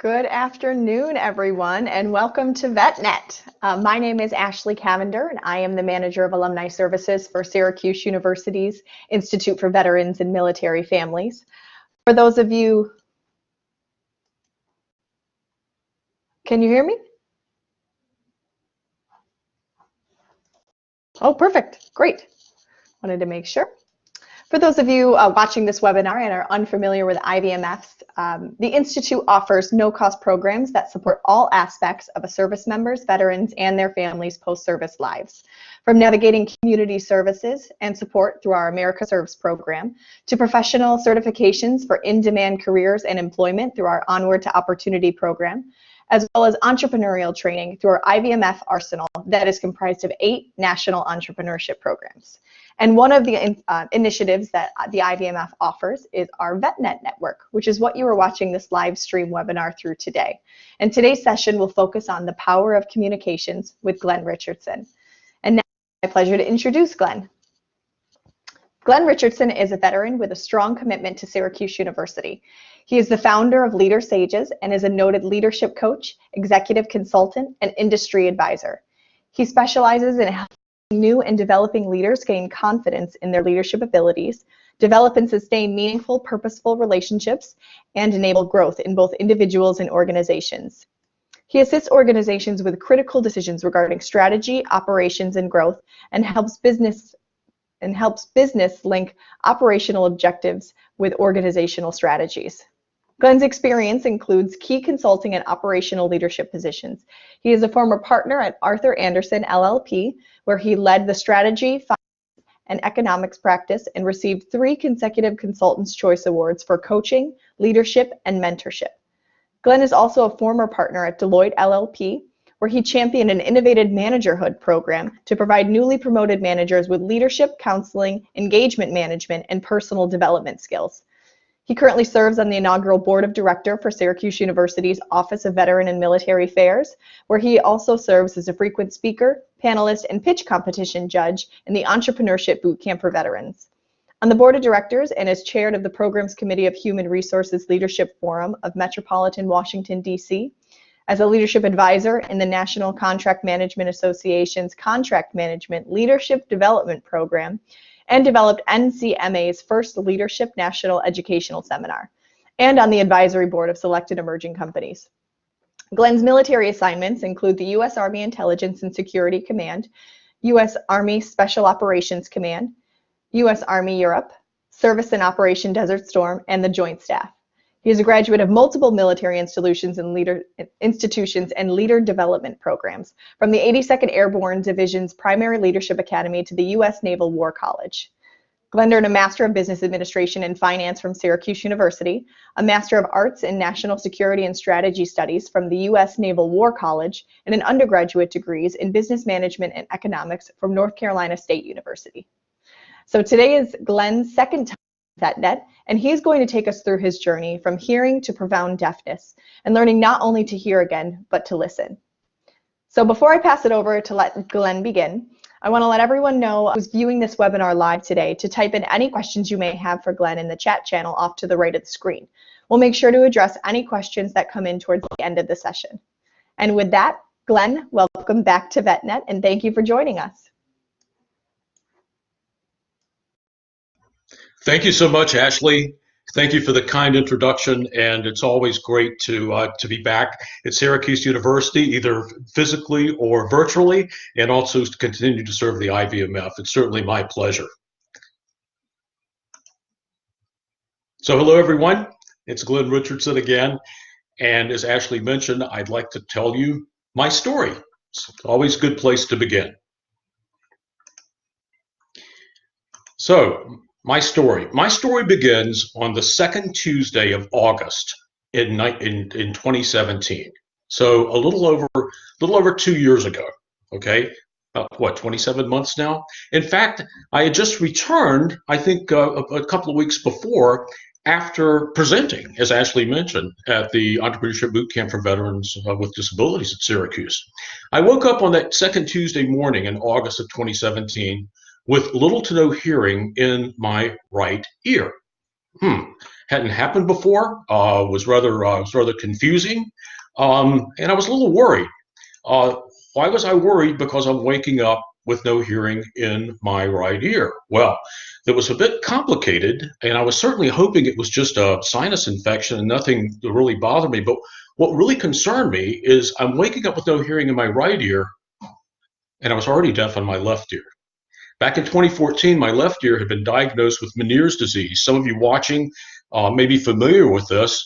Good afternoon, everyone, and welcome to VetNet. My name is Ashley Cavender, and I am the Manager of Alumni Services for Syracuse University's Institute for Veterans and Military Families. For those of you, can you hear me? Oh, perfect. Great. Wanted to make sure. For those of you watching this webinar and are unfamiliar with IVMFs, the Institute offers no-cost programs that support all aspects of a service member's, veterans, and their families' post-service lives. From navigating community services and support through our America Serves program, to professional certifications for in-demand careers and employment through our Onward to Opportunity program, as well as entrepreneurial training through our IVMF arsenal that is comprised of 8 national entrepreneurship programs. And one of the initiatives that the IVMF offers is our VetNet network, which is what you are watching this live stream webinar through today. And today's session will focus on the power of communications with Glenn Richardson. And now it's my pleasure to introduce Glenn. Glenn Richardson is a veteran with a strong commitment to Syracuse University. He is the founder of Leader Sages and is a noted leadership coach, executive consultant, and industry advisor. He specializes in helping new and developing leaders gain confidence in their leadership abilities, develop and sustain meaningful, purposeful relationships, and enable growth in both individuals and organizations. He assists organizations with critical decisions regarding strategy, operations, and growth, and helps business link operational objectives with organizational strategies. Glenn's experience includes key consulting and operational leadership positions. He is a former partner at Arthur Andersen LLP, where he led the strategy, finance, and economics practice and received 3 consecutive Consultants' Choice Awards for coaching, leadership, and mentorship. Glenn is also a former partner at Deloitte LLP, where he championed an innovative managerhood program to provide newly promoted managers with leadership, counseling, engagement management, and personal development skills. He currently serves on the inaugural board of director for Syracuse University's Office of Veteran and Military Affairs, where he also serves as a frequent speaker, panelist, and pitch competition judge in the Entrepreneurship Bootcamp for Veterans. On the board of directors and as chair of the Programs Committee of Human Resources Leadership Forum of Metropolitan Washington, D.C., as a leadership advisor in the National Contract Management Association's Contract Management Leadership Development Program, and developed NCMA's first Leadership National Educational Seminar, and on the advisory board of selected emerging companies. Glenn's military assignments include the U.S. Army Intelligence and Security Command, U.S. Army Special Operations Command, U.S. Army Europe, Service and Operation Desert Storm, and the Joint Staff. He is a graduate of multiple military institutions and leader development programs, from the 82nd Airborne Division's Primary Leadership Academy to the U.S. Naval War College. Glenn earned a Master of Business Administration and Finance from Syracuse University, a Master of Arts in National Security and Strategy Studies from the U.S. Naval War College, and an undergraduate degrees in Business Management and Economics from North Carolina State University. So today is Glenn's second time at VetNet, and he's going to take us through his journey from hearing to profound deafness and learning not only to hear again, but to listen. So before I pass it over to let Glenn begin, I want to let everyone know who's viewing this webinar live today to type in any questions you may have for Glenn in the chat channel off to the right of the screen. We'll make sure to address any questions that come in towards the end of the session. And with that, Glenn, welcome back to VetNet, and thank you for joining us. Thank you so much, Ashley. Thank you for the kind introduction, and it's always great to be back at Syracuse University, either physically or virtually, and also to continue to serve the IVMF. It's certainly my pleasure. So hello, everyone. It's Glenn Richardson again, and as Ashley mentioned, I'd like to tell you my story. It's always a good place to begin. So, my story begins on the second Tuesday of August in 2017. So a little over 2 years ago. Okay, about what, 27 months now. In fact, I had just returned, I think, a couple of weeks before, after presenting, as Ashley mentioned, at the Entrepreneurship Bootcamp for Veterans with Disabilities at Syracuse. I woke up on that second Tuesday morning in August of 2017 with little to no hearing in my right ear. hadn't happened before, was rather confusing, and I was a little worried. Why was I worried? Because I'm waking up with no hearing in my right ear. Well, it was a bit complicated, and I was certainly hoping it was just a sinus infection and nothing to really bother me. But what really concerned me is I'm waking up with no hearing in my right ear, and I was already deaf in my left ear. Back in 2014, my left ear had been diagnosed with Meniere's disease. Some of you watching may be familiar with this.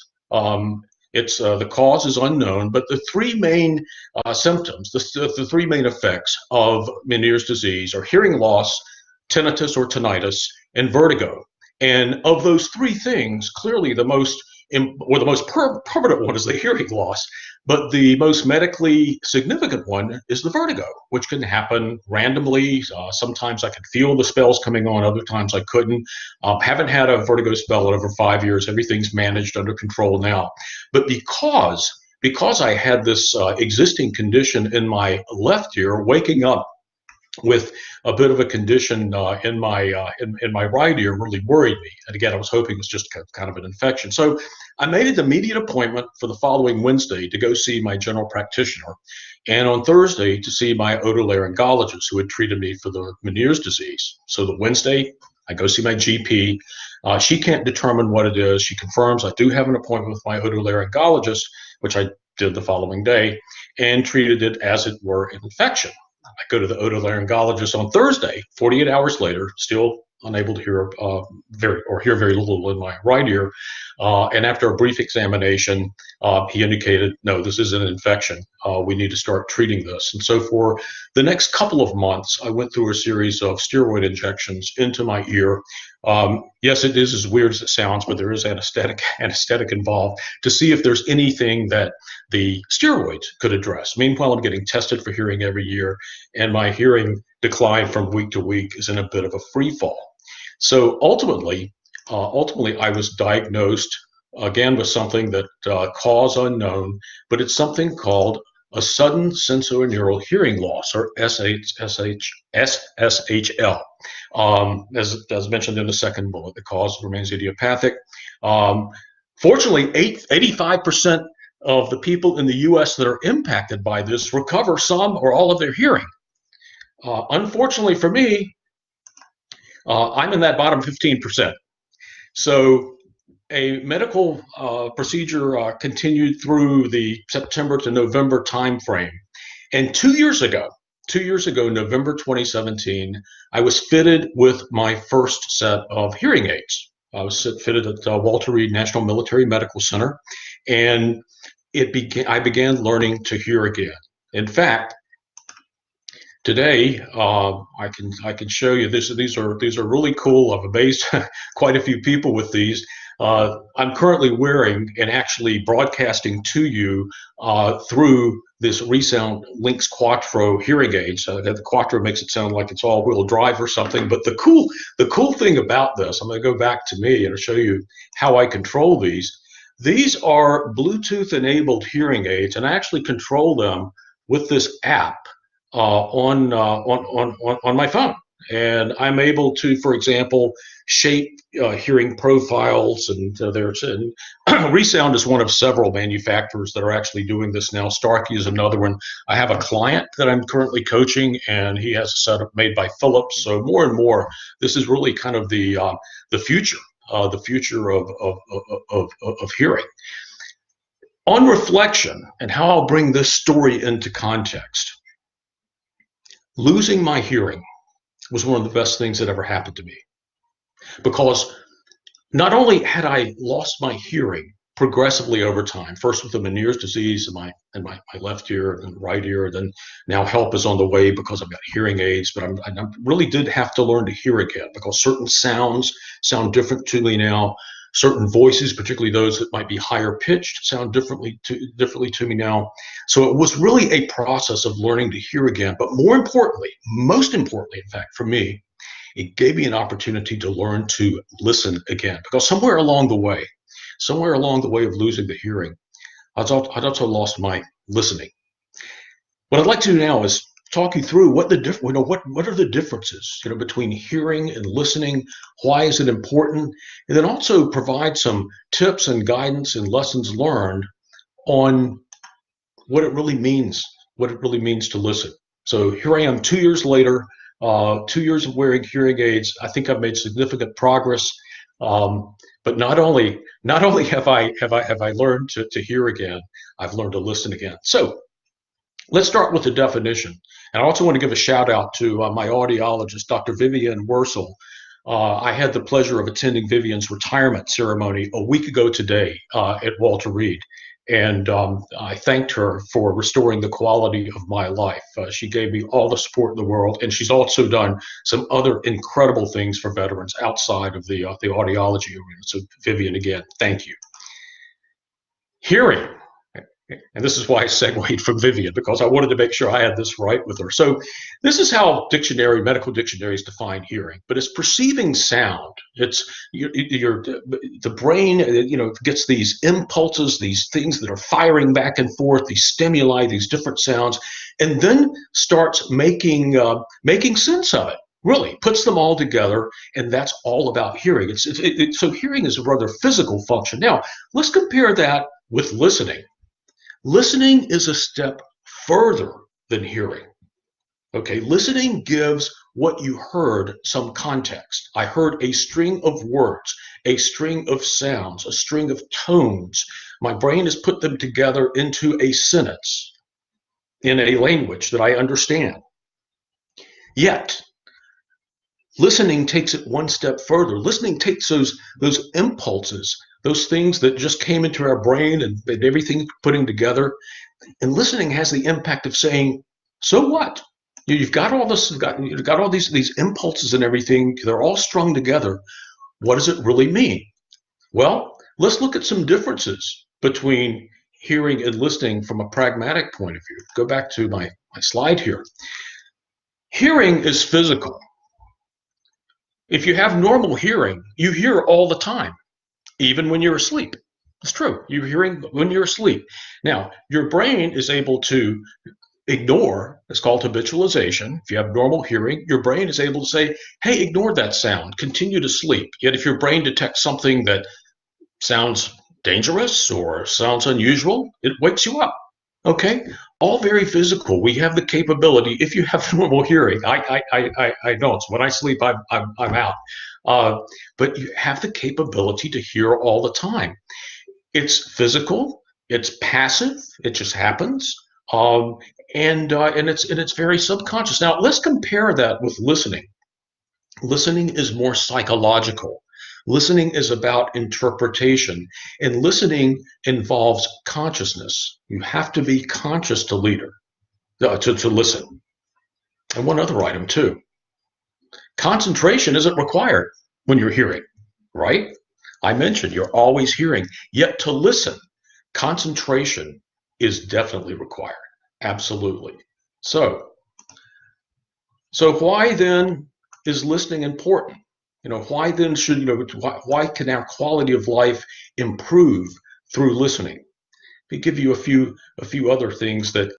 It's the cause is unknown, but the three main symptoms, the three main effects of Meniere's disease are hearing loss, tinnitus or tinnitus, and vertigo. And of those three things, clearly the most permanent one is the hearing loss, but the most medically significant one is the vertigo, which can happen randomly. Sometimes I could feel the spells coming on, other times I couldn't. Haven't had a vertigo spell in over 5 years. Everything's managed under control now. But because I had this existing condition in my left ear, waking up with a bit of a condition in my right ear really worried me. And again, I was hoping it was just kind of an infection. So I made an immediate appointment for the following Wednesday to go see my general practitioner, and on Thursday to see my otolaryngologist who had treated me for the Meniere's disease. So the Wednesday, I go see my GP. She can't determine what it is. She confirms I do have an appointment with my otolaryngologist, which I did the following day, and treated it as it were an infection. I go to the otolaryngologist on Thursday. 48 hours later, still unable to hear hear very little in my right ear. And after a brief examination, he indicated, no, this is an infection. We need to start treating this. And so for the next couple of months, I went through a series of steroid injections into my ear. Yes, it is as weird as it sounds, but there is anesthetic involved to see if there's anything that the steroids could address. Meanwhile, I'm getting tested for hearing every year, and my hearing decline from week to week is in a bit of a free fall. So ultimately, I was diagnosed again with something that cause unknown, but it's something called a sudden sensorineural hearing loss, or SSHL. As mentioned in the second bullet, the cause remains idiopathic. Fortunately, 85% of the people in the U.S. that are impacted by this recover some or all of their hearing. Unfortunately for me, I'm in that bottom 15%. So a medical procedure continued through the September to November timeframe. And 2 years ago, November 2017, I was fitted with my first set of hearing aids. I was fitted at Walter Reed National Military Medical Center, and I began learning to hear again. In fact, today, I can show you this. These are really cool. I've amazed quite a few people with these. I'm currently wearing and actually broadcasting to you through this Resound Linx Quattro hearing aids. The Quattro makes it sound like it's all-wheel drive or something. But the cool thing about this, I'm going to go back to me and show you how I control these. These are Bluetooth-enabled hearing aids, and I actually control them with this app on my phone, and I'm able to, for example, shape hearing profiles. And Resound is one of several manufacturers that are actually doing this now. Starkey is another one. I have a client that I'm currently coaching, and he has a setup made by Philips. So more and more, this is really kind of the future, the future of hearing. On reflection, and how I'll bring this story into context. Losing my hearing was one of the best things that ever happened to me, because not only had I lost my hearing progressively over time, first with the Meniere's disease in my left ear and right ear, then now help is on the way because I've got hearing aids, but I really did have to learn to hear again, because certain sounds sound different to me now. Certain voices, particularly those that might be higher pitched, sound differently to me now. So it was really a process of learning to hear again. But most importantly, in fact, for me, it gave me an opportunity to learn to listen again. Because somewhere along the way of losing the hearing, I'd also lost my listening. What I'd like to do now is talk you through what are the differences, between hearing and listening. Why is it important? And then also provide some tips and guidance and lessons learned on what it really means to listen. So here I am 2 years later, 2 years of wearing hearing aids. I think I've made significant progress. But not only have I learned to hear again, I've learned to listen again. So let's start with the definition. And I also want to give a shout out to my audiologist, Dr. Vivian Wursel. I had the pleasure of attending Vivian's retirement ceremony a week ago today at Walter Reed. And I thanked her for restoring the quality of my life. She gave me all the support in the world, and she's also done some other incredible things for veterans outside of the audiology arena. So Vivian, again, thank you. Hearing. And this is why I segued from Vivian, because I wanted to make sure I had this right with her. So this is how medical dictionaries define hearing, but it's perceiving sound. It's the brain, gets these impulses, these things that are firing back and forth, these stimuli, these different sounds, and then starts making sense of it. Really puts them all together, and that's all about hearing. So hearing is a rather physical function. Now, let's compare that with listening. Listening is a step further than hearing. Okay, listening gives what you heard some context. I heard a string of words, a string of sounds, a string of tones. My brain has put them together into a sentence in a language that I understand. Yet, listening takes it one step further. Listening takes those impulses, those things that just came into our brain and everything putting together. And listening has the impact of saying, so what? You've got all this, you've got all these impulses and everything. They're all strung together. What does it really mean? Well, let's look at some differences between hearing and listening from a pragmatic point of view. Go back to my slide here. Hearing is physical. If you have normal hearing, you hear all the time. Even when you're asleep. It's true. You're hearing when you're asleep. Now, your brain is able to ignore. It's called habitualization. If you have normal hearing, your brain is able to say, hey, ignore that sound. Continue to sleep. Yet if your brain detects something that sounds dangerous or sounds unusual, it wakes you up. Okay? All very physical. We have the capability, if you have normal hearing, I don't. So when I sleep, I'm out. But you have the capability to hear all the time. It's physical, it's passive, it just happens, and it's very subconscious. Now let's compare that with listening. Listening is more psychological. Listening is about interpretation, and listening involves consciousness. You have to be conscious to listen. And one other item too. Concentration isn't required when you're hearing, right? I mentioned you're always hearing, yet to listen, concentration is definitely required. Absolutely. So why then is listening important? Why then why can our quality of life improve through listening? Let me give you a few other things that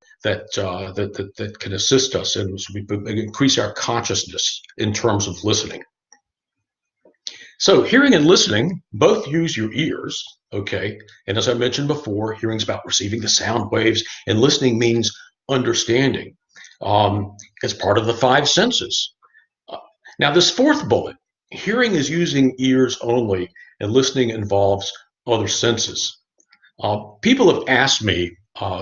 can assist us and increase our consciousness in terms of listening. So hearing and listening both use your ears, okay? And as I mentioned before, hearing is about receiving the sound waves, and listening means understanding. It's part of the five senses. Now this fourth bullet, hearing is using ears only, and listening involves other senses. People have asked me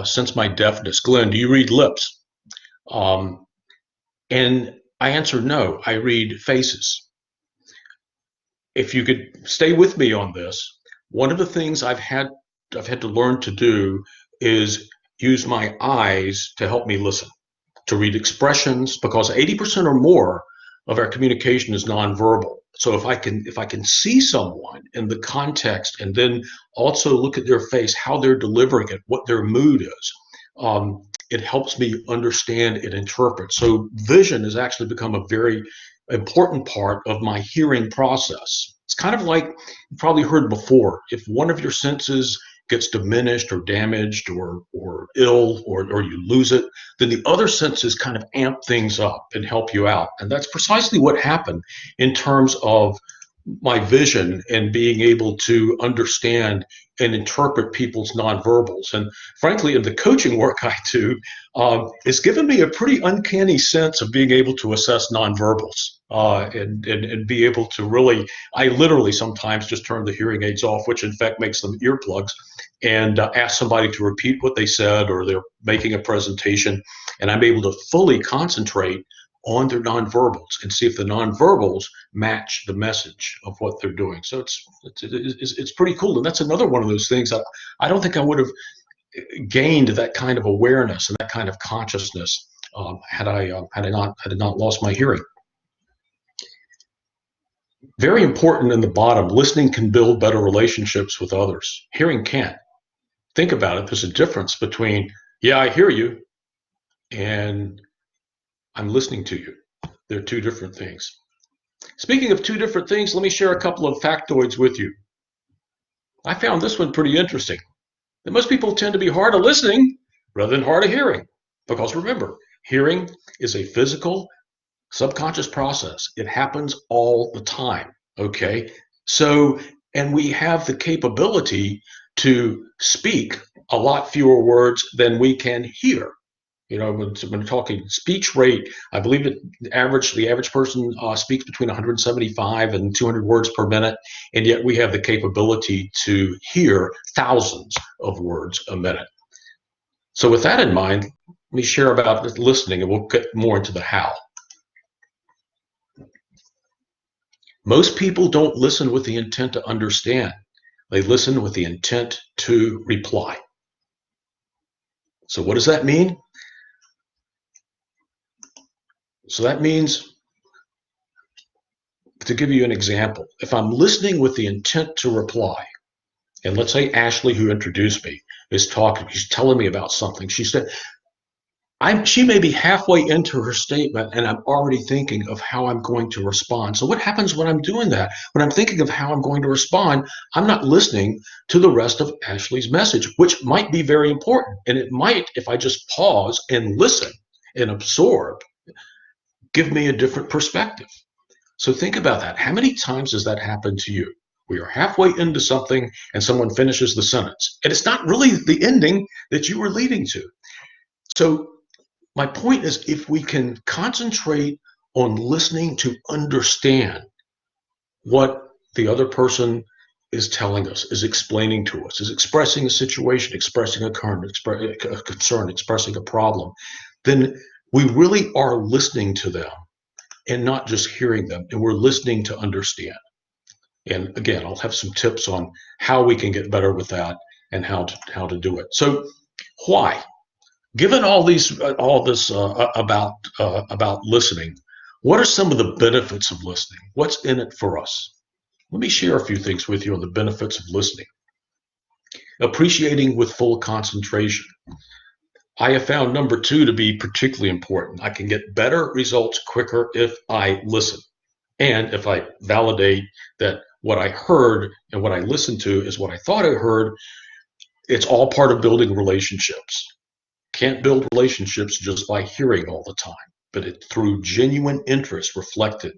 since my deafness, Glenn, do you read lips? And I answer no, I read faces. If you could stay with me on this, one of the things I've had to learn to do is use my eyes to help me listen, to read expressions, because 80% or more of our communication is nonverbal. So if I can see someone in the context and then also look at their face, how they're delivering it, what their mood is, it helps me understand and interpret. So vision has actually become a very important part of my hearing process. It's kind of like you've probably heard before, if one of your senses gets diminished or damaged or ill or you lose it, then the other senses kind of amp things up and help you out. And that's precisely what happened in terms of my vision and being able to understand and interpret people's nonverbals. And frankly, in the coaching work I do, it's given me a pretty uncanny sense of being able to assess nonverbals and be able to really, I literally sometimes just turn the hearing aids off, which in fact makes them earplugs, and ask somebody to repeat what they said, or they're making a presentation, and I'm able to fully concentrate on their nonverbals and see if the nonverbals match the message of what they're doing. So it's pretty cool. And that's another one of those things that I don't think I would have gained that kind of awareness and that kind of consciousness had I not lost my hearing. Very important in the bottom, listening can build better relationships with others. Hearing can't. Think about it. There's a difference between, yeah, I hear you, and I'm listening to you. They're two different things. Speaking of two different things, let me share a couple of factoids with you. I found this one pretty interesting. That most people tend to be hard of listening rather than hard of hearing. Because remember, hearing is a physical, subconscious process. It happens all the time, okay? So, and we have the capability to speak a lot fewer words than we can hear. You know, when we're talking speech rate, I believe the average person speaks between 175 and 200 words per minute, and yet we have the capability to hear thousands of words a minute. So with that in mind, let me share about listening, and we'll get more into the how. Most people don't listen with the intent to understand. They listen with the intent to reply. So what does that mean? So that means, to give you an example, if I'm listening with the intent to reply, and let's say Ashley, who introduced me, is talking, she's telling me about something. She said, she may be halfway into her statement and I'm already thinking of how I'm going to respond. So what happens when I'm doing that? When I'm thinking of how I'm going to respond, I'm not listening to the rest of Ashley's message, which might be very important. And it might, if I just pause and listen and absorb, give me a different perspective. So think about that. How many times does that happen to you? We are halfway into something and someone finishes the sentence, and it's not really the ending that you were leading to. So my point is, if we can concentrate on listening to understand what the other person is telling us, is explaining to us, is expressing a situation, expressing a concern, expressing a problem, then we really are listening to them and not just hearing them, and we're listening to understand. And again, I'll have some tips on how we can get better with that and how to do it. So why? Given all this about listening, what are some of the benefits of listening? What's in it for us? Let me share a few things with you on the benefits of listening. Appreciating with full concentration. I have found number 2 to be particularly important. I can get better results quicker if I listen, and if I validate that what I heard and what I listened to is what I thought I heard. It's all part of building relationships. Can't build relationships just by hearing all the time, but through genuine interest reflected.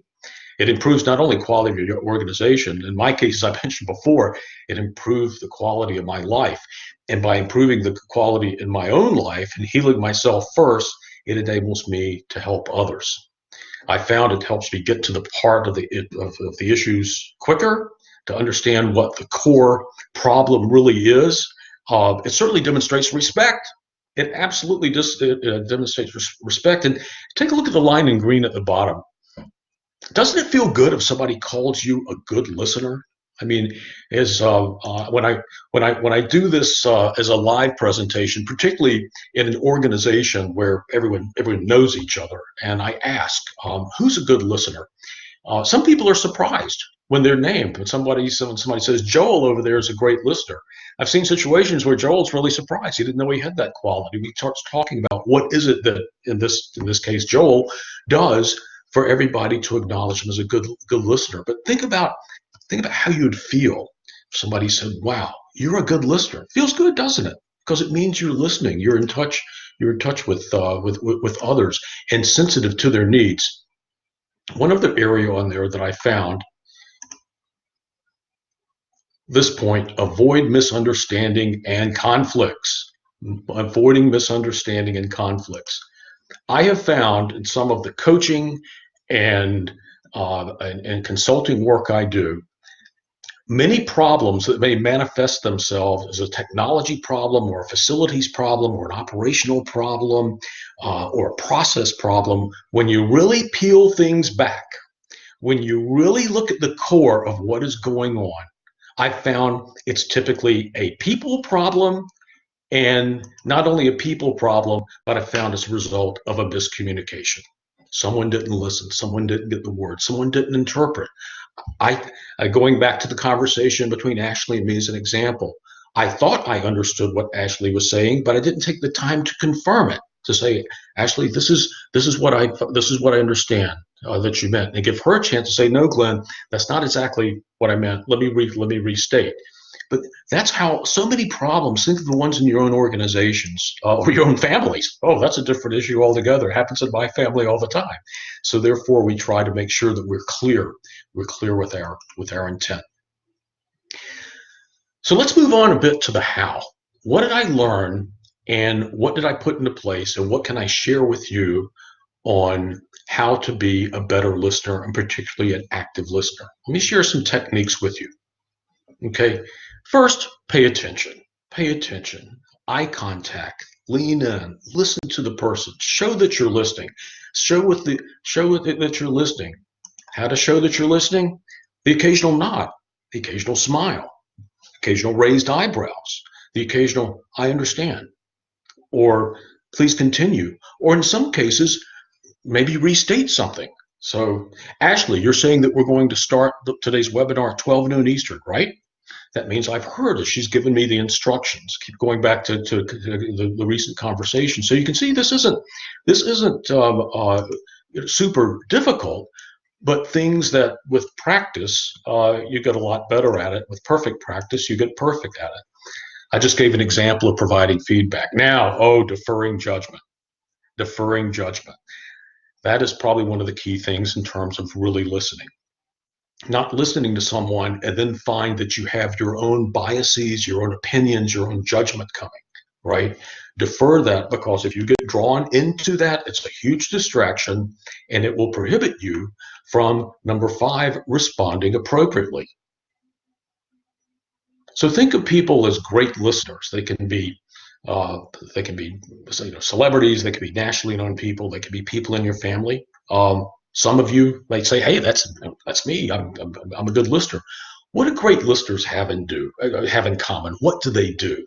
It improves not only quality of your organization, in my case, as I mentioned before, it improves the quality of my life. And by improving the quality in my own life and healing myself first, it enables me to help others. I found it helps me get to the part of the issues quicker, to understand what the core problem really is. It certainly demonstrates respect. It absolutely demonstrates respect. And take a look at the line in green at the bottom. Doesn't it feel good if somebody calls you a good listener? I mean, when I do this as a live presentation, particularly in an organization where everyone knows each other, and I ask, who's a good listener? Some people are surprised when they're named. When somebody says, Joel over there is a great listener. I've seen situations where Joel's really surprised. He didn't know he had that quality. We start talking about what is it that, in this case, Joel does for everybody to acknowledge him as a good listener. But think about how you'd feel Somebody said, "Wow, you're a good listener." Feels good, doesn't it? Because it means you're listening. You're in touch. You're in touch with others and sensitive to their needs. One other area on there that I found, this point: avoid misunderstanding and conflicts. Avoiding misunderstanding and conflicts. I have found in some of the coaching and consulting work I do, many problems that may manifest themselves as a technology problem or a facilities problem or an operational problem or a process problem, when you really peel things back, when you really look at the core of what is going on, I found it's typically a people problem, and not only a people problem, but I found as a result of a miscommunication. Someone didn't listen, someone didn't get the word, someone didn't interpret. Going back to the conversation between Ashley and me as an example, I thought I understood what Ashley was saying, but I didn't take the time to confirm it, to say, Ashley, this is what I understand that you meant, and give her a chance to say, no, Glenn, that's not exactly what I meant. Let me restate. But that's how so many problems. Think of the ones in your own organizations or your own families. Oh, that's a different issue altogether. It happens in my family all the time. So therefore, we try to make sure that we're clear. We're clear with our intent. So let's move on a bit to the how. What did I learn, and what did I put into place, and what can I share with you on how to be a better listener, and particularly an active listener? Let me share some techniques with you. Okay, first, pay attention. Pay attention. Eye contact. Lean in. Listen to the person. Show that you're listening. Show that you're listening. How to show that you're listening? The occasional nod, the occasional smile, occasional raised eyebrows, the occasional "I understand," or "Please continue," or in some cases, maybe restate something. So, Ashley, you're saying that we're going to start today's webinar at 12 noon Eastern, right? That means I've heard her. She's given me the instructions. Keep going back to the recent conversation. So you can see this isn't super difficult, but things that with practice, you get a lot better at it. With perfect practice, you get perfect at it. I just gave an example of providing feedback. Now, deferring judgment. Deferring judgment. That is probably one of the key things in terms of really listening. Not listening to someone and then find that you have your own biases, your own opinions, your own judgment coming, right? Defer that, because if you get drawn into that, it's a huge distraction, and it will prohibit you from, number 5, responding appropriately. So think of people as great listeners. They can be celebrities, they can be nationally known people, they can be people in your family. Some of you might say, "Hey, that's me. I'm a good listener." What do great listeners have in common? What do they do?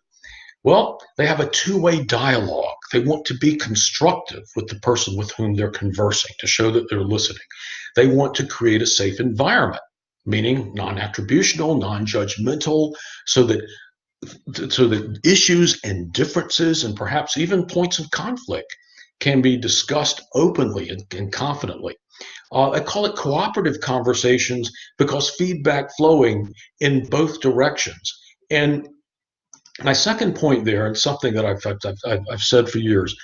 Well, they have a two-way dialogue. They want to be constructive with the person with whom they're conversing to show that they're listening. They want to create a safe environment, meaning non-attributional, non-judgmental, so that issues and differences and perhaps even points of conflict can be discussed openly and confidently. I call it cooperative conversations, because feedback flowing in both directions. And my second point there, and something that I've said for years: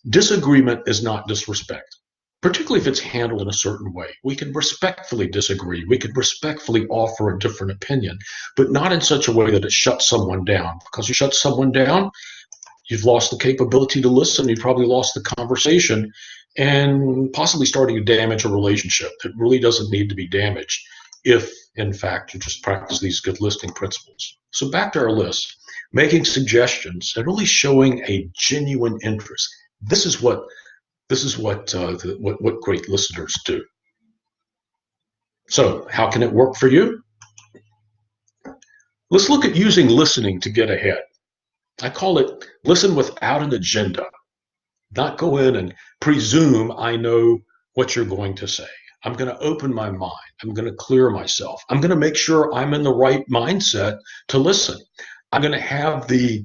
disagreement is not disrespect, particularly if it's handled in a certain way. We can respectfully disagree. We can respectfully offer a different opinion, but not in such a way that it shuts someone down. Because you shut someone down, you've lost the capability to listen. You've probably lost the conversation, and possibly starting to damage a relationship that really doesn't need to be damaged if, in fact, you just practice these good listening principles. So back to our list: making suggestions and really showing a genuine interest. This is what great listeners do. So how can it work for you? Let's look at using listening to get ahead. I call it listen without an agenda. Not go in and presume I know what you're going to say. I'm going to open my mind. I'm going to clear myself. I'm going to make sure I'm in the right mindset to listen. I'm going to have the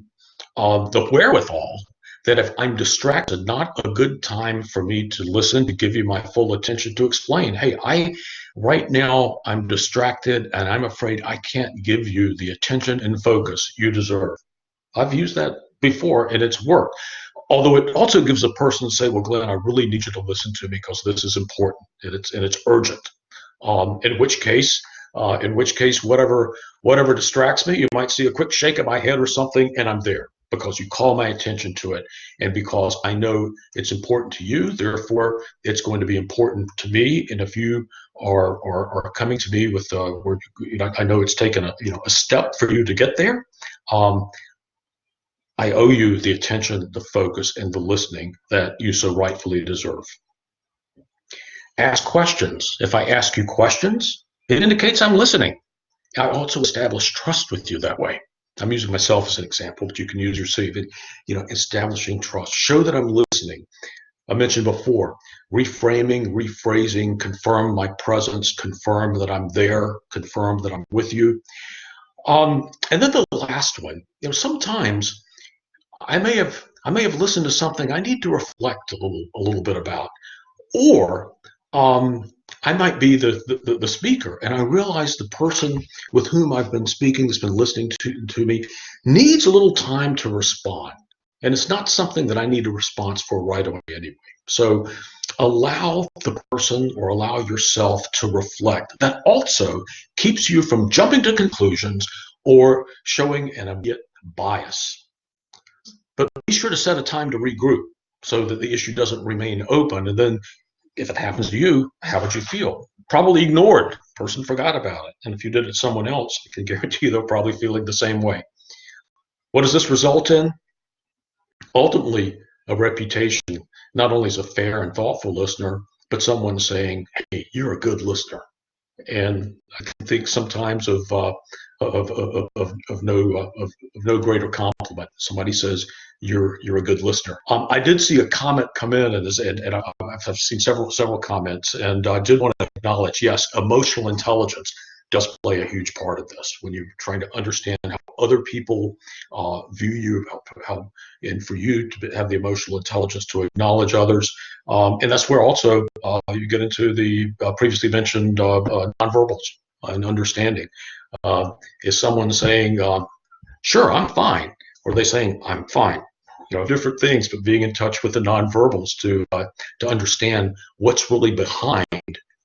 wherewithal that if I'm distracted, not a good time for me to listen, to give you my full attention, to explain, hey, Right now, I'm distracted and I'm afraid I can't give you the attention and focus you deserve. I've used that before and it's worked. Although it also gives a person to say, well, Glenn, I really need you to listen to me because this is important and it's urgent. In which case, whatever distracts me, you might see a quick shake of my head or something, and I'm there because you call my attention to it, and because I know it's important to you. Therefore, it's going to be important to me. And if you are coming to me with, where I know it's taken a step for you to get there. I owe you the attention, the focus, and the listening that you so rightfully deserve. Ask questions. If I ask you questions, it indicates I'm listening. I also establish trust with you that way. I'm using myself as an example, but you can use yourself. Establishing trust. Show that I'm listening. I mentioned before, reframing, rephrasing, confirm my presence, confirm that I'm there, confirm that I'm with you. And then the last one, sometimes I may have listened to something I need to reflect a little bit about, or I might be the speaker, and I realize the person with whom I've been speaking, that's been listening to me, needs a little time to respond, and it's not something that I need a response for right away anyway. So allow the person or allow yourself to reflect. That also keeps you from jumping to conclusions or showing an immediate bias. But be sure to set a time to regroup so that the issue doesn't remain open. And then if it happens to you, how would you feel? Probably ignored. Person forgot about it. And if you did it to someone else, I can guarantee you they'll probably feel the same way. What does this result in? Ultimately, a reputation, not only as a fair and thoughtful listener, but someone saying, hey, you're a good listener. And I can think sometimes of no greater compliment. Somebody says you're a good listener. I did see a comment come in, and I've seen several comments, and I did want to acknowledge, yes, emotional intelligence does play a huge part of this when you're trying to understand how other people view you, and for you to have the emotional intelligence to acknowledge others. And that's where also you get into the previously mentioned nonverbals and understanding. Is someone saying, sure, I'm fine, or are they saying, I'm fine? Different things, but being in touch with the nonverbals to understand what's really behind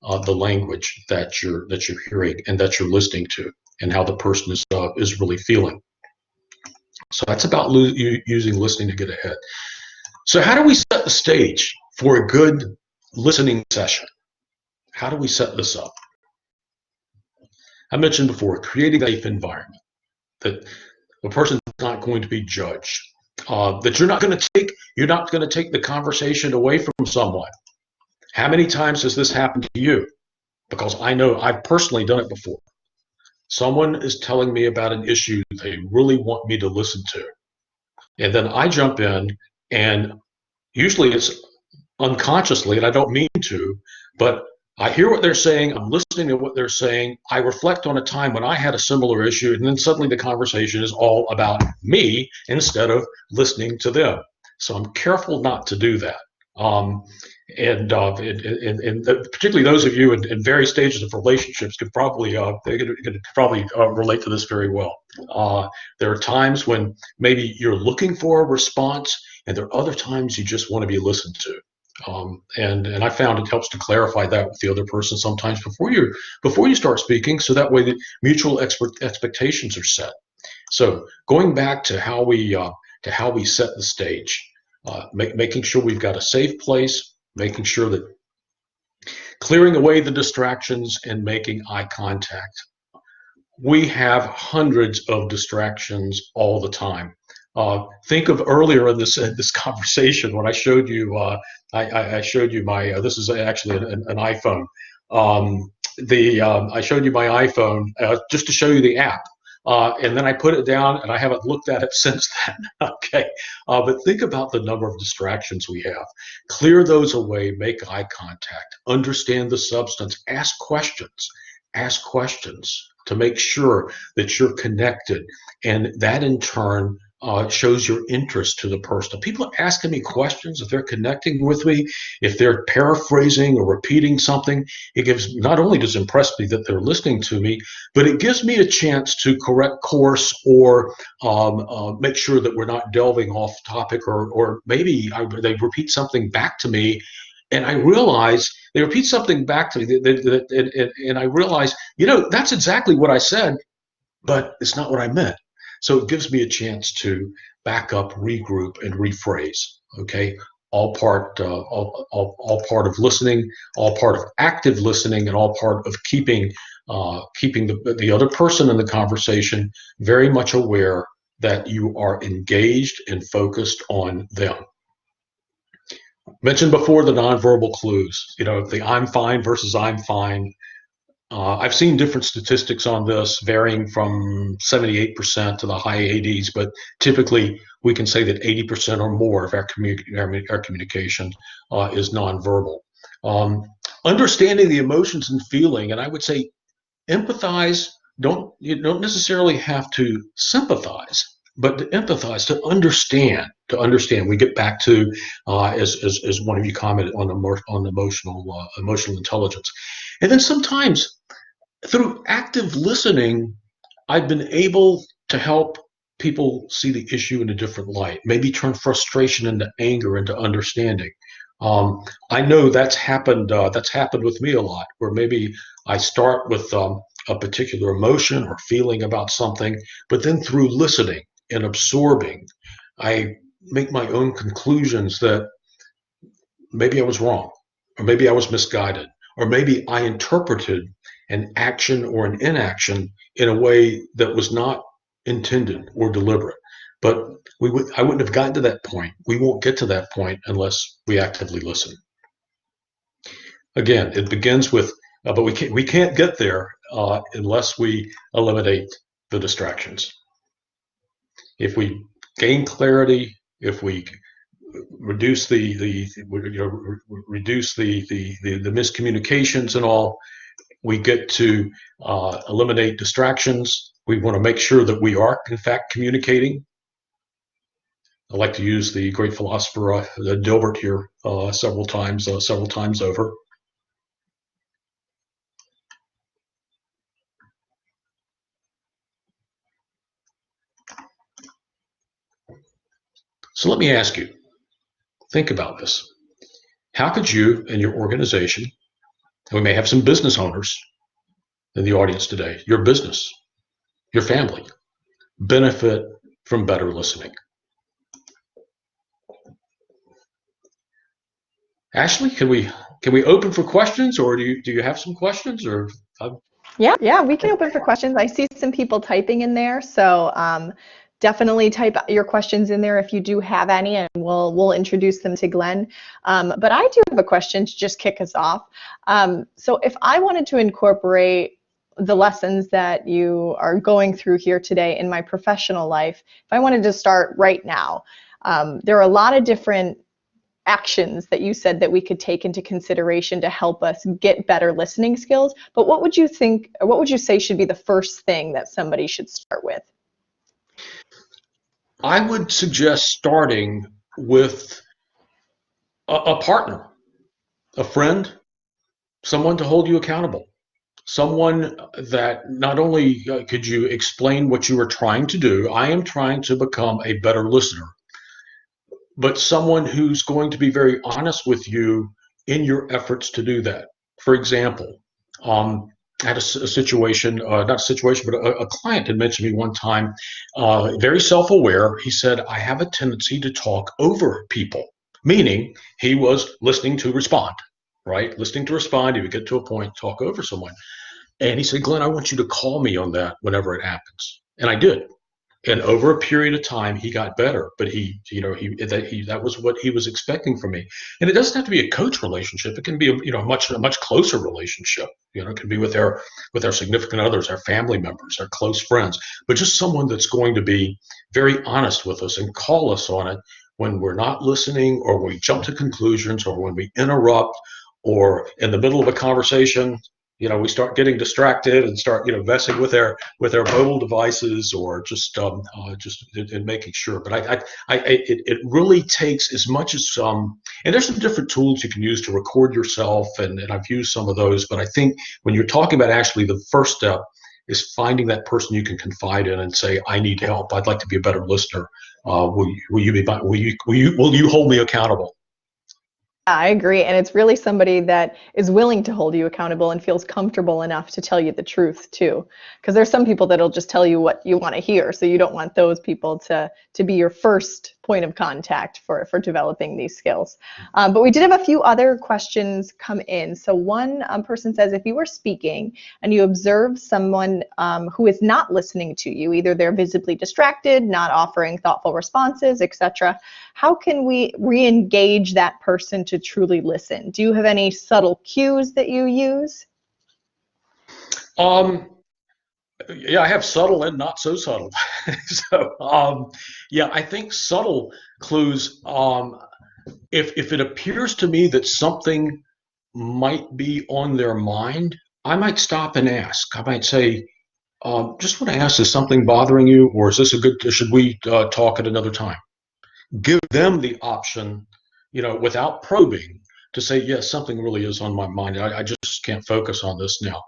the language that you're hearing and that you're listening to, and how the person is really feeling. So that's about using listening to get ahead. So how do we set the stage for a good listening session? How do we set this up? I mentioned before, creating a safe environment that the person is not going to be judged, that you're not going to take the conversation away from someone. How many times has this happened to you? Because I know I've personally done it before. Someone is telling me about an issue they really want me to listen to, and then I jump in, and usually it's unconsciously, and I don't mean to, but I hear what they're saying, I'm listening to what they're saying, I reflect on a time when I had a similar issue, and then suddenly the conversation is all about me instead of listening to them. So I'm careful not to do that. And particularly those of you in various stages of relationships could probably relate to this very well. There are times when maybe you're looking for a response, and there are other times you just want to be listened to. And I found it helps to clarify that with the other person sometimes before you start speaking, so that way the mutual expectations are set. So going back to how we set the stage, making sure we've got a safe place, making sure that clearing away the distractions and making eye contact. We have hundreds of distractions all the time. Think of earlier in this conversation when I showed you I showed you my this is actually an iPhone. I showed you my iPhone just to show you the app, and then I put it down, and I haven't looked at it since then. Okay, but think about the number of distractions we have. Clear those away. Make eye contact. Understand the substance. Ask questions. Ask questions to make sure that you're connected, and that in turn shows your interest to the person. If people are asking me questions, if they're connecting with me, if they're paraphrasing or repeating something, it gives, not only does it impress me that they're listening to me, but it gives me a chance to correct course or make sure that we're not delving off topic, or maybe they repeat something back to me, and I realize they repeat something back to me, and I realize, that's exactly what I said, but it's not what I meant. So it gives me a chance to back up, regroup, and rephrase. Okay, all part of listening, all part of active listening, and all part of keeping the other person in the conversation very much aware that you are engaged and focused on them. Mentioned before the nonverbal clues. The I'm fine versus I'm fine. I've seen different statistics on this, varying from 78% to the high 80s, but typically we can say that 80% or more of our communication is nonverbal. Understanding the emotions and feeling, and I would say empathize. You don't necessarily have to sympathize, but to empathize, to understand. We get back to as one of you commented on emotional intelligence, and then sometimes through active listening, I've been able to help people see the issue in a different light, maybe turn frustration into anger, into understanding. I know that's happened with me a lot, where maybe I start with a particular emotion or feeling about something, but then through listening and absorbing, I make my own conclusions that maybe I was wrong, or maybe I was misguided, or maybe I interpreted an action or an inaction in a way that was not intended or deliberate. But I wouldn't have gotten to that point. We won't get to that point unless we actively listen. Again, it begins with, but we can't get there unless we eliminate the distractions. If we gain clarity, if we reduce the miscommunications and all, we get to eliminate distractions. We want to make sure that we are, in fact, communicating. I like to use the great philosopher Dilbert here several times over. So let me ask you, think about this. How could you and your organization, and we may have some business owners in the audience today, your business, your family, benefit from better listening? Ashley, can we open for questions, or do you have some questions, or? Yeah, we can open for questions. I see some people typing in there, so definitely type your questions in there if you do have any, and we'll introduce them to Glenn. But I do have a question to just kick us off. So if I wanted to incorporate the lessons that you are going through here today in my professional life, if I wanted to start right now, there are a lot of different actions that you said that we could take into consideration to help us get better listening skills. But what would you say should be the first thing that somebody should start with? I would suggest starting with a partner, a friend, someone to hold you accountable, someone that not only could you explain what you are trying to do, I am trying to become a better listener, but someone who's going to be very honest with you in your efforts to do that. For example, I had a situation, not a situation, but a client had mentioned to me one time, very self-aware. He said, I have a tendency to talk over people, meaning he was listening to respond, right? Listening to respond. He would get to a point, talk over someone. And he said, Glenn, I want you to call me on that whenever it happens. And I did. And over a period of time, he got better. But that was what he was expecting from me. And it doesn't have to be a coach relationship. It can be a much closer relationship. It can be with our significant others, our family members, our close friends, but just someone that's going to be very honest with us and call us on it when we're not listening, or we jump to conclusions, or when we interrupt, or in the middle of a conversation, we start getting distracted and start, messing with their mobile devices, or just in making sure. But it really takes as much as and there's some different tools you can use to record yourself, and I've used some of those. But I think when you're talking about actually the first step is finding that person you can confide in and say, I need help. I'd like to be a better listener. Will you hold me accountable? I agree. And it's really somebody that is willing to hold you accountable and feels comfortable enough to tell you the truth too. Because there's some people that'll just tell you what you want to hear. So you don't want those people to be your first point of contact for developing these skills. But we did have a few other questions come in. So one person says, if you were speaking and you observe someone who is not listening to you, either they're visibly distracted, not offering thoughtful responses, etc., how can we re-engage that person to truly listen? Do you have any subtle cues that you use? Yeah, I have subtle and not so subtle. So, yeah, I think subtle clues. If it appears to me that something might be on their mind, I might stop and ask. I might say, just want to ask, is something bothering you, or is this a good? Should we talk at another time? Give them the option, without probing, to say, yes, something really is on my mind. I just can't focus on this now.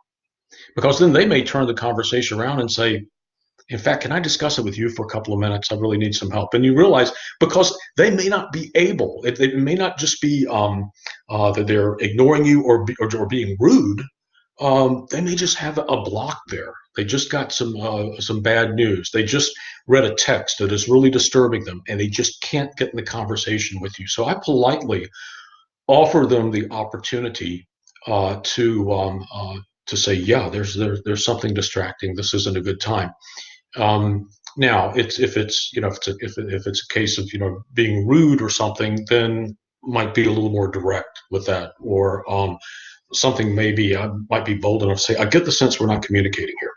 Because then they may turn the conversation around and say, in fact, can I discuss it with you for a couple of minutes? I really need some help. And you realize, because they may not be able, it may not just be that they're ignoring you or being rude. They may just have a block there. They just got some bad news. They just read a text that is really disturbing them, and they just can't get in the conversation with you. So I politely offer them the opportunity to say, yeah, there's something distracting. This isn't a good time. Now, if it's a case of being rude or something, then might be a little more direct with that, or something maybe I might be bold enough to say, I get the sense we're not communicating here.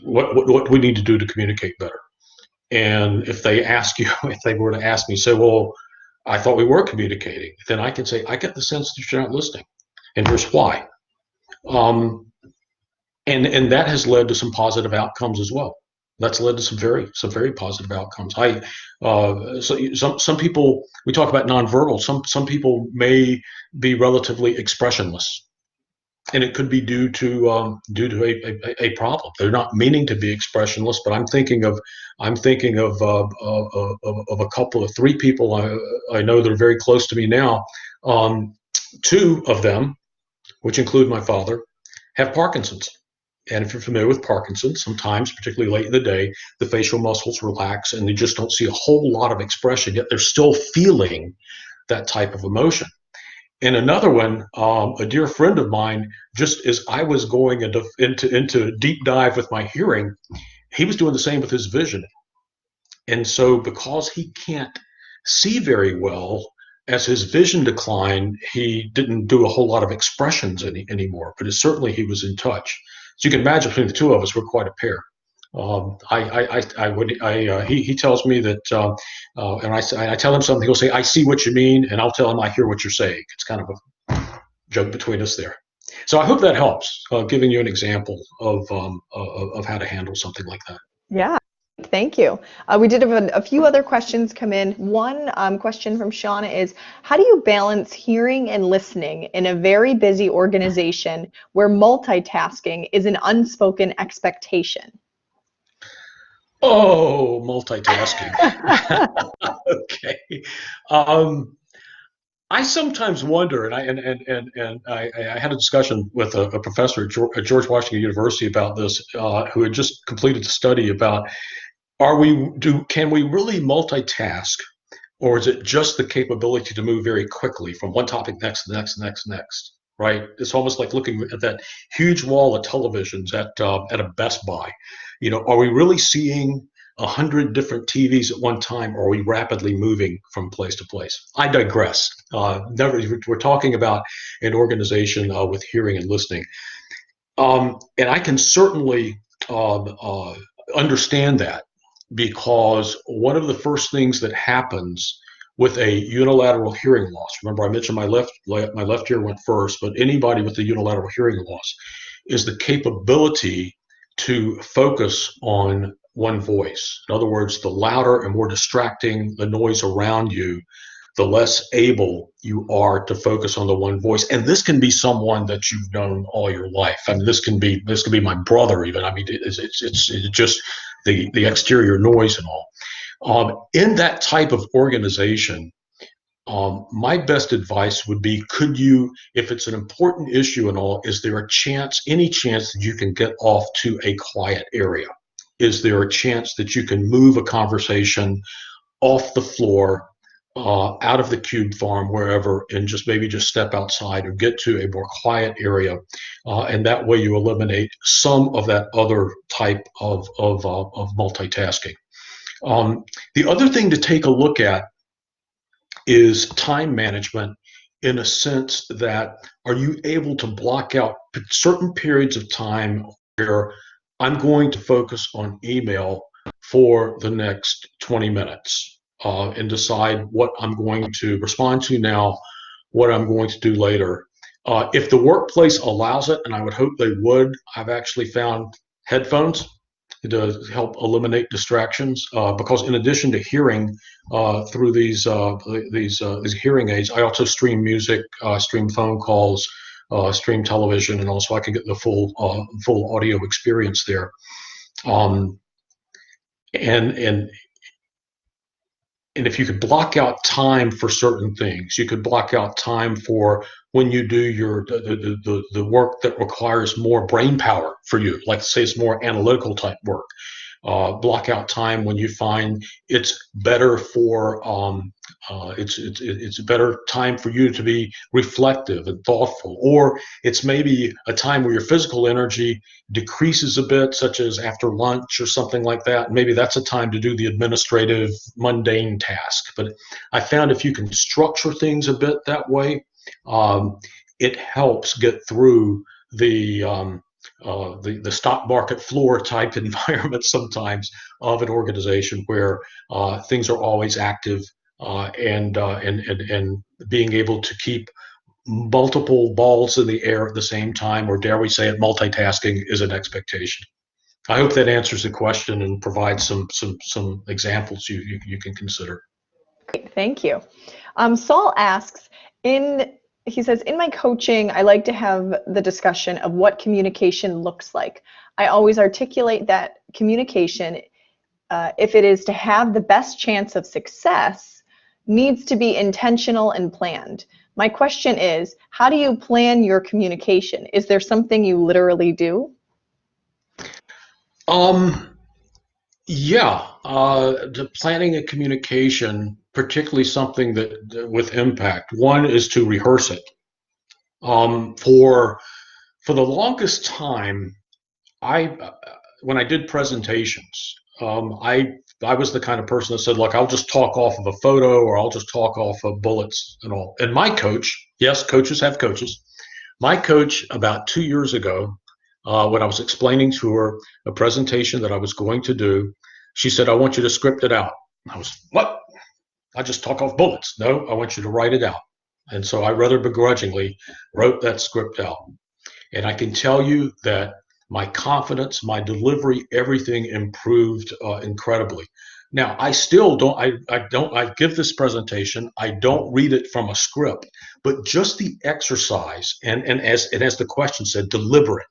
What we need to do to communicate better. And if they ask you, if they were to ask me, say, well, I thought we were communicating, then I can say, I get the sense that you're not listening, and here's why. And that has led to some positive outcomes as well. That's led to some very positive outcomes. So some people, we talk about nonverbal. Some people may be relatively expressionless, and it could be due to a problem. They're not meaning to be expressionless, but I'm thinking of a couple of three people I know that are very close to me now. Two of them, which include my father, have Parkinson's. And if you're familiar with Parkinson's, sometimes, particularly late in the day, the facial muscles relax and you just don't see a whole lot of expression, yet they're still feeling that type of emotion. And another one, a dear friend of mine, just as I was going into a deep dive with my hearing, he was doing the same with his vision. And so because he can't see very well, as his vision declined, he didn't do a whole lot of expressions anymore, but certainly he was in touch. So you can imagine between the two of us, we're quite a pair. He tells me that, and I tell him something, he'll say, I see what you mean, and I'll tell him I hear what you're saying. It's kind of a joke between us there. So I hope that helps, giving you an example of how to handle something like that. Yeah. Thank you. We did have a few other questions come in. One question from Shauna is, how do you balance hearing and listening in a very busy organization where multitasking is an unspoken expectation? Oh, multitasking. Okay. I sometimes wonder, and I had a discussion with a professor at George Washington University about this, who had just completed a study about, can we really multitask, or is it just the capability to move very quickly from one topic next, next, right? It's almost like looking at that huge wall of televisions at a Best Buy. Are we really seeing 100 different TVs at one time, or are we rapidly moving from place to place? I digress. We're talking about an organization with hearing and listening. And I can certainly understand that, because one of the first things that happens with a unilateral hearing loss, remember I mentioned my left ear went first, but anybody with a unilateral hearing loss, is the capability to focus on one voice. In other words, the louder and more distracting the noise around you, the less able you are to focus on the one voice. And this can be someone that you've known all your life. I mean, this can be my brother even. I mean, it's just the exterior noise and all. In that type of organization, my best advice would be, could you, if it's an important issue and all, is there any chance that you can get off to a quiet area? Is there a chance that you can move a conversation off the floor, out of the cube farm, wherever, and maybe just step outside or get to a more quiet area, and that way you eliminate some of that other type of multitasking. The other thing to take a look at is time management, in a sense that, are you able to block out certain periods of time where I'm going to focus on email for the next 20 minutes and decide what I'm going to respond to now, what I'm going to do later. If the workplace allows it, and I would hope they would, I've actually found headphones to help eliminate distractions, because in addition to hearing through these hearing aids, I also stream music, stream phone calls, stream television, and also I can get the full audio experience there. And if you could block out time for certain things, you could block out time for when you do the work that requires more brain power for you, like say it's more analytical type work. Block out time when you find it's better for it's a better time for you to be reflective and thoughtful, or it's maybe a time where your physical energy decreases a bit, such as after lunch or something like that. Maybe that's a time to do the administrative mundane task. But I found if you can structure things a bit that way, it helps get through the stock market floor type environment sometimes of an organization where things are always active, and being able to keep multiple balls in the air at the same time, or dare we say it, multitasking, is an expectation. I hope that answers the question and provides some examples you can consider. Great, thank you. Saul asks, he says, in my coaching, I like to have the discussion of what communication looks like. I always articulate that communication, if it is to have the best chance of success, needs to be intentional and planned. My question is, how do you plan your communication? Is there something you literally do? Yeah, the planning a communication, particularly something that with impact. One is to rehearse it. For the longest time, when I did presentations, I was the kind of person that said, look, I'll just talk off of a photo, or I'll just talk off of bullets and all. And my coach, yes, coaches have coaches. My coach, about 2 years ago, when I was explaining to her a presentation that I was going to do, she said, I want you to script it out. I was, what? I just talk off bullets. No, I want you to write it out. And so I rather begrudgingly wrote that script out. And I can tell you that my confidence, my delivery, everything improved incredibly. Now, I still don't, I give this presentation, I don't read it from a script, but just the exercise, and as the question said, deliberate,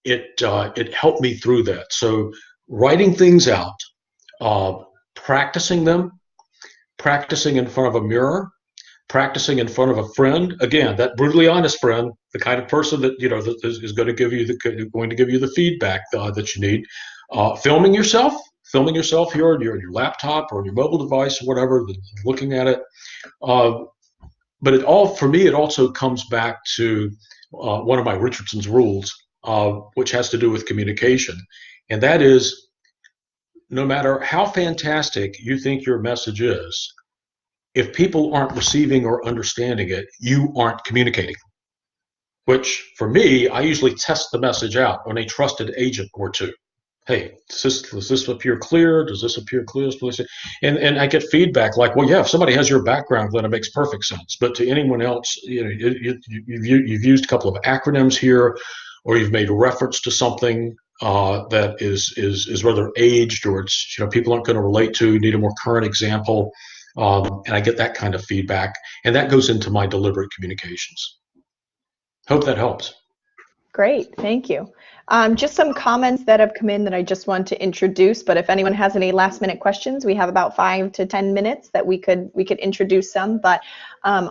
it helped me through that. So writing things out, practicing them, practicing in front of a mirror, practicing in front of a friend. Again, that brutally honest friend, the kind of person that that is going to give you the feedback that you need. Filming yourself here on your laptop or on your mobile device or whatever, looking at it. But for me, it also comes back to one of my Richardson's rules, which has to do with communication, and that is, no matter how fantastic you think your message is, if people aren't receiving or understanding it, you aren't communicating. Which, for me, I usually test the message out on a trusted agent or two. hey, does this appear clear? Does this appear clear? And I get feedback like, well, yeah, if somebody has your background, then it makes perfect sense. But to anyone else, you've used a couple of acronyms here, or you've made reference to something that is rather aged, or it's people aren't going to relate to, need a more current example. And I get that kind of feedback, and that goes into my deliberate communications. Hope that helps. Great, thank you. Just some comments that have come in that I just want to introduce, but if anyone has any last minute questions, we have about 5 to 10 minutes that we could introduce some. But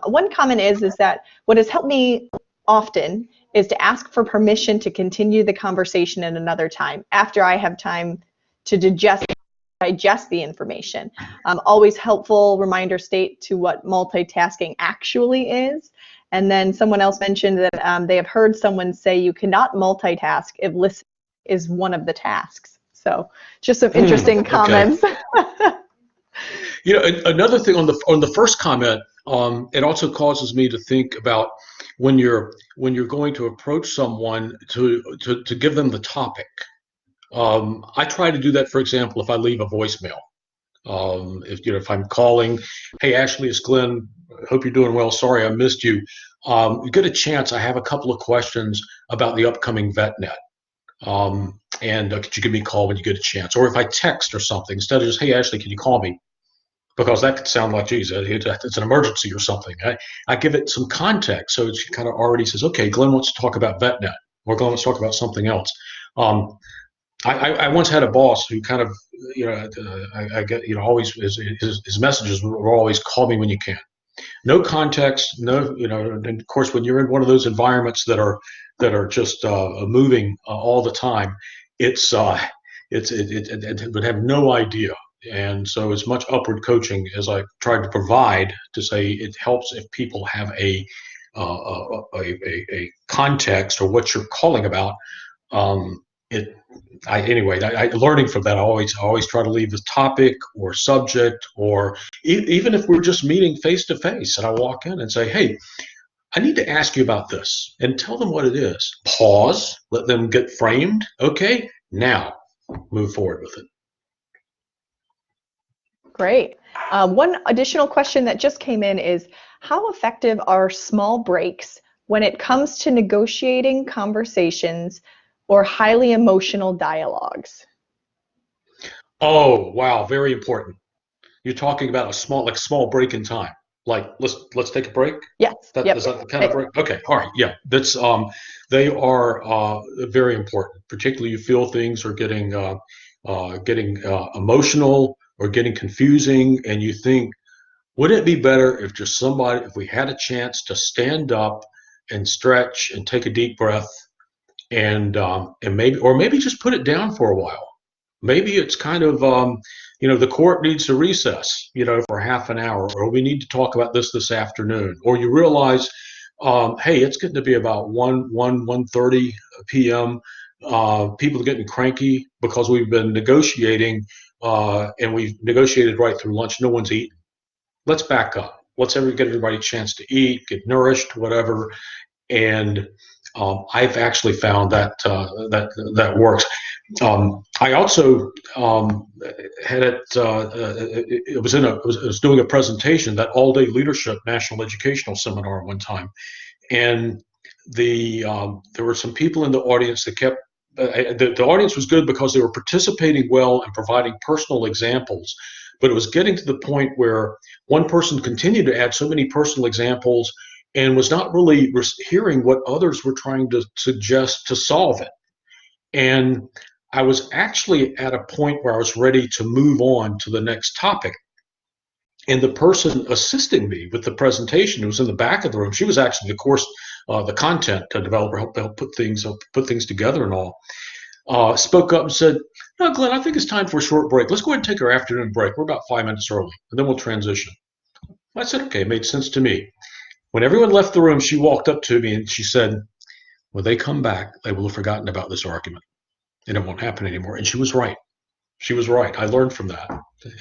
one comment is that what has helped me often is to ask for permission to continue the conversation at another time after I have time to digest the information. Always helpful reminder state to what multitasking actually is. And then someone else mentioned that they have heard someone say you cannot multitask if listening is one of the tasks. So just some interesting comments. Another thing on the first comment, it also causes me to think about when you're going to approach someone to give them the topic. I try to do that, for example, if I leave a voicemail. If I'm calling, hey Ashley, it's Glenn. Hope you're doing well. Sorry I missed you. You get a chance. I have a couple of questions about the upcoming VetNet. And could you give me a call when you get a chance? Or if I text or something, instead of just, hey Ashley, can you call me? Because that could sound like, geez, it's an emergency or something. I give it some context, so it kind of already says, okay, Glenn wants to talk about VetNet, or Glenn wants to talk about something else. I once had a boss who kind of, I get, always his messages were always call me when you can. No context, no, and of course when you're in one of those environments that are just moving all the time, it would have no idea. And so as much upward coaching as I tried to provide to say it helps if people have a context or what you're calling about. Learning from that, I always try to leave the topic or subject, or even if we're just meeting face to face, and I walk in and say, hey, I need to ask you about this, and tell them what it is. Pause, let them get framed. Okay, now move forward with it. Great. One additional question that just came in is, how effective are small breaks when it comes to negotiating conversations or highly emotional dialogues? Oh, wow, very important. You're talking about a small break in time. Like let's take a break. Yes. Is that the kind of break? Okay, all right, yeah. That's they are very important. Particularly, you feel things are getting emotional or getting confusing, and you think, wouldn't it be better if we had a chance to stand up and stretch and take a deep breath, and maybe just put it down for a while. Maybe it's kind of the court needs to recess, for half an hour, or we need to talk about this afternoon. Or you realize, hey, it's getting to be about 1:30 p.m. People are getting cranky because we've been negotiating, and we've negotiated right through lunch. No one's eaten. Let's back up. Let's get everybody a chance to eat, get nourished, whatever. And I've actually found that that works. I also had it. I was doing a presentation, that all-day leadership national educational seminar one time, and there were some people in the audience that kept. The audience was good because they were participating well and providing personal examples, but it was getting to the point where one person continued to add so many personal examples and was not really hearing what others were trying to suggest to solve it. And I was actually at a point where I was ready to move on to the next topic. And the person assisting me with the presentation, who was in the back of the room, she was actually the content developer, helped put things together and all, spoke up and said, no, Glenn, I think it's time for a short break. Let's go ahead and take our afternoon break. We're about 5 minutes early, and then we'll transition. I said, okay, it made sense to me. When everyone left the room, she walked up to me and she said, when they come back, they will have forgotten about this argument and it won't happen anymore. And she was right. She was right. I learned from that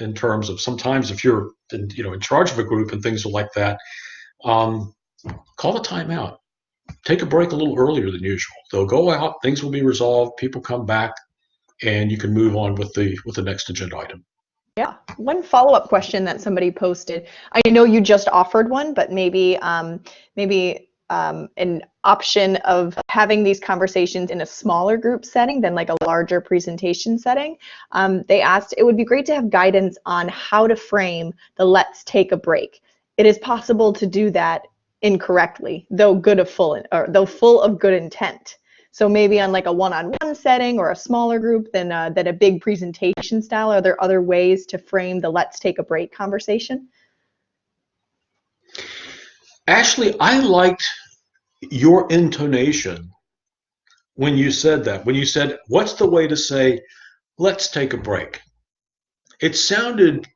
in terms of sometimes if you're in charge of a group and things are like that, call the timeout. Take a break a little earlier than usual. They'll go out, things will be resolved, people come back, Mm-hmm. and you can move on with the next agenda item. Yeah. One follow-up question that somebody posted. I know you just offered one, but maybe an option of having these conversations in a smaller group setting than like a larger presentation setting. They asked, it would be great to have guidance on how to frame the let's take a break. It is possible to do that incorrectly, though full of good intent. So maybe on like a one-on-one setting or a smaller group than a big presentation style. Are there other ways to frame the let's take a break conversation? Ashley, I liked your intonation when you said that. When you said, what's the way to say, let's take a break? It sounded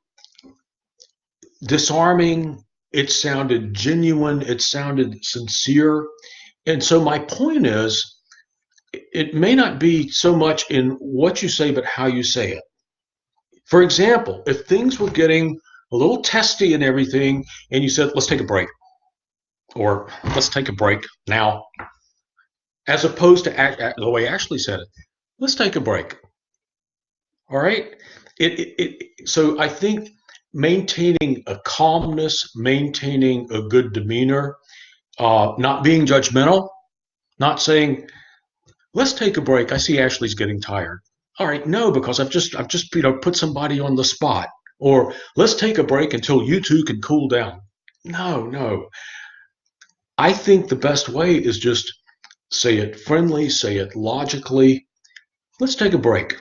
disarming. It sounded genuine. It sounded sincere. And so my point is, it may not be so much in what you say, but how you say it. For example, if things were getting a little testy and everything, and you said, let's take a break, or let's take a break now, as opposed to the way Ashley said it, let's take a break. All right? So I think maintaining a calmness, maintaining a good demeanor, not being judgmental, not saying, let's take a break. I see Ashley's getting tired. All right, no, because I've just put somebody on the spot. Or let's take a break until you two can cool down. No. I think the best way is just say it friendly, say it logically. Let's take a break.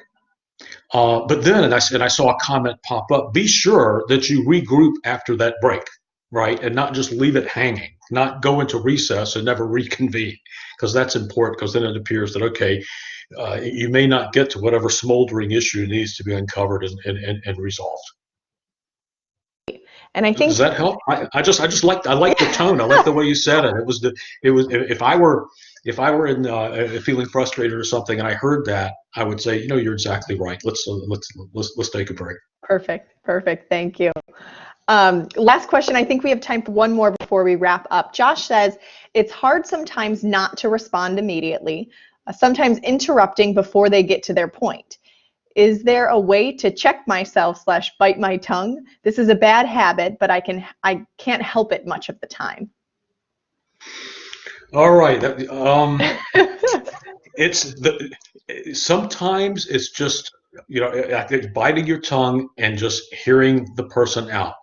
But then, and I saw a comment pop up, be sure that you regroup after that break, right? And not just leave it hanging, not go into recess and never reconvene, because that's important, because then it appears that, okay, you may not get to whatever smoldering issue needs to be uncovered and resolved. And I think, does that help? I like the tone. I like the way you said it. It was if I were in feeling frustrated or something and I heard that, I would say, you're exactly right. Let's take a break. Perfect. Thank you. Last question. I think we have time for one more before we wrap up. Josh says, it's hard sometimes not to respond immediately, sometimes interrupting before they get to their point. Is there a way to check myself / bite my tongue? This is a bad habit, but I can't help it much of the time. All right. Sometimes it's just, I think biting your tongue and just hearing the person out.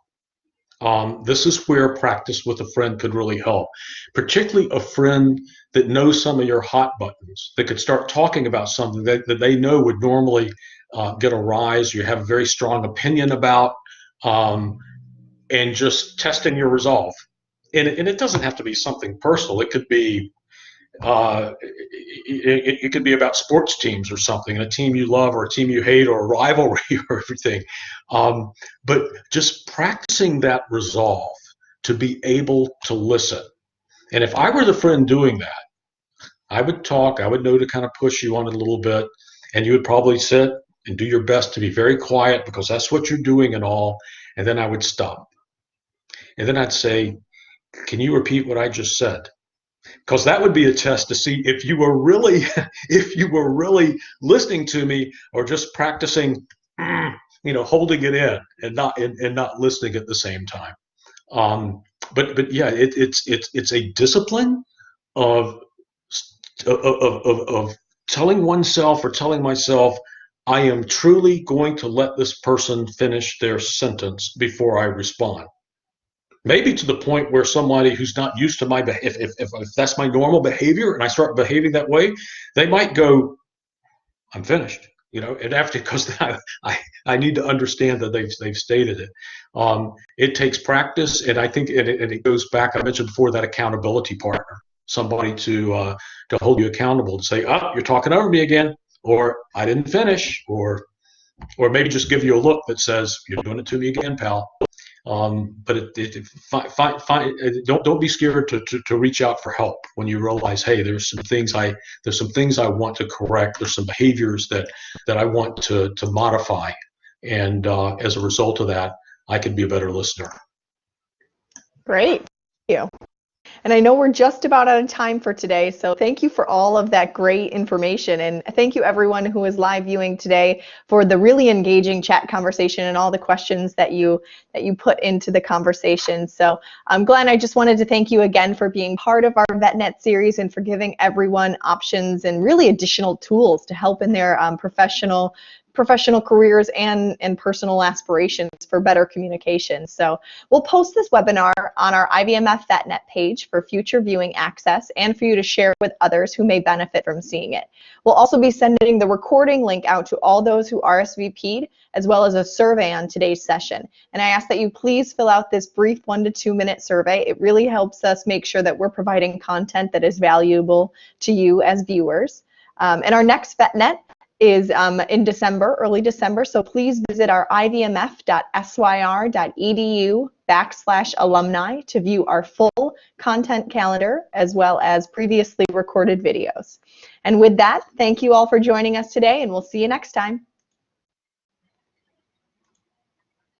This is where practice with a friend could really help, particularly a friend that knows some of your hot buttons, that could start talking about something that they know would normally get a rise, you have a very strong opinion about, and just testing your resolve. And it doesn't have to be something personal. It could be it could be about sports teams or something, a team you love or a team you hate or a rivalry or everything. But just practicing that resolve to be able to listen. And if I were the friend doing that, I would talk, I would know to kind of push you on it a little bit, and you would probably sit and do your best to be very quiet because that's what you're doing and all. And then I would stop. And then I'd say, can you repeat what I just said? Because that would be a test to see if you were really listening to me or just practicing, holding it in and not listening at the same time. But yeah, it's a discipline of telling oneself or telling myself, I am truly going to let this person finish their sentence before I respond. Maybe to the point where somebody who's not used to if that's my normal behavior and I start behaving that way, they might go, I'm finished, and after, because I need to understand that they've stated it. It takes practice, and I think it goes back, I mentioned before, that accountability partner, somebody to hold you accountable, to say, you're talking over me again, or I didn't finish, or maybe just give you a look that says, you're doing it to me again, pal. But don't be scared to reach out for help when you realize, hey, there's some things I want to correct. There's some behaviors that I want to modify, and as a result of that, I can be a better listener. Great, thank you. And I know we're just about out of time for today, so thank you for all of that great information. And thank you everyone who is live viewing today for the really engaging chat conversation and all the questions that you put into the conversation. So Glenn, I just wanted to thank you again for being part of our VetNet series and for giving everyone options and really additional tools to help in their professional careers and personal aspirations for better communication. So we'll post this webinar on our IVMF VetNet page for future viewing access and for you to share with others who may benefit from seeing it. We'll also be sending the recording link out to all those who RSVP'd, as well as a survey on today's session. And I ask that you please fill out this brief 1 to 2 minute survey. It really helps us make sure that we're providing content that is valuable to you as viewers. And our next VetNet is in December, early December, so please visit our ivmf.syr.edu/alumni to view our full content calendar as well as previously recorded videos. And with that, thank you all for joining us today, and we'll see you next time.